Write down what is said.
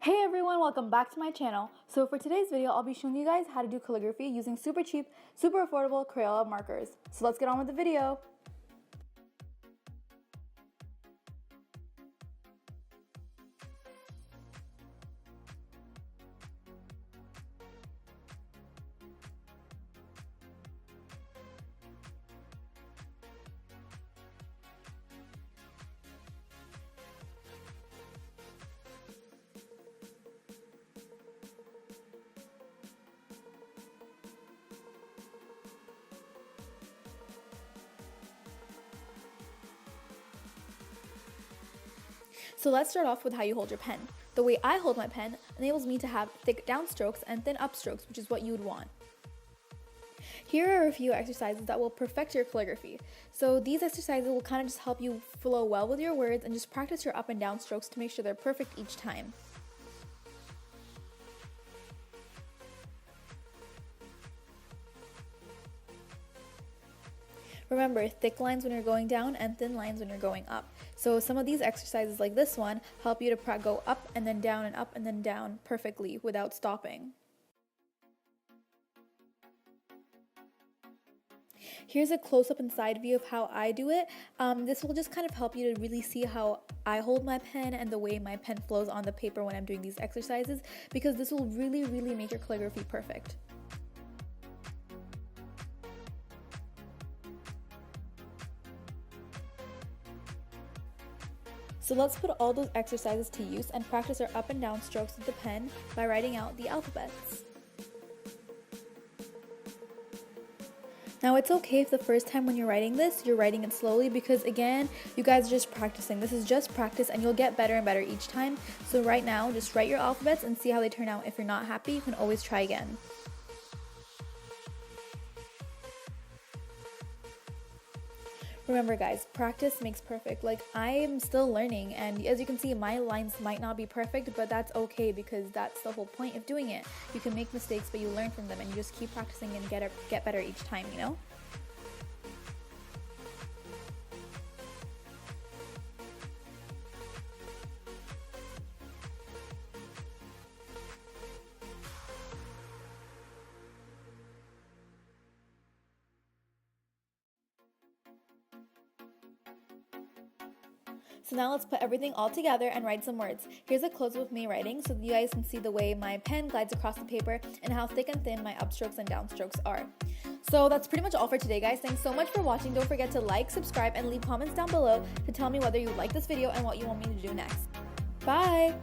Hey everyone, welcome back to my channel. So for today's video, I'll be showing you guys how to do calligraphy using super cheap, super affordable Crayola markers. So let's get on with the video. So let's start off with how you hold your pen. The way I hold my pen enables me to have thick downstrokes and thin upstrokes, which is what you would want. Here are a few exercises that will perfect your calligraphy. So these exercises will kind of just help you flow well with your words and just practice your up and down strokes to make sure they're perfect each time. Remember, thick lines when you're going down and thin lines when you're going up. So some of these exercises like this one help you to go up and then down perfectly without stopping. Here's a close-up and side view of how I do it. This will just kind of help you to really see how I hold my pen and the way my pen flows on the paper when I'm doing these exercises, because this will really make your calligraphy perfect. So let's put all those exercises to use and practice our up and down strokes with the pen by writing out the alphabets. Now it's okay if the first time when you're writing this, you're writing it slowly, because again, you guys are just practicing. This is just practice and you'll get better and better each time. So right now, just write your alphabets and see how they turn out. If you're not happy, you can always try again. Remember guys, practice makes perfect. Like, I am still learning, and as you can see, my lines might not be perfect, but that's okay because that's the whole point of doing it. You can make mistakes, but you learn from them and you just keep practicing and get better each time, you know? So now let's put everything all together and write some words. Here's a close-up of me writing so that you guys can see the way my pen glides across the paper and how thick and thin my upstrokes and downstrokes are. So that's pretty much all for today, guys. Thanks so much for watching. Don't forget to like, subscribe, and leave comments down below to tell me whether you like this video and what you want me to do next. Bye!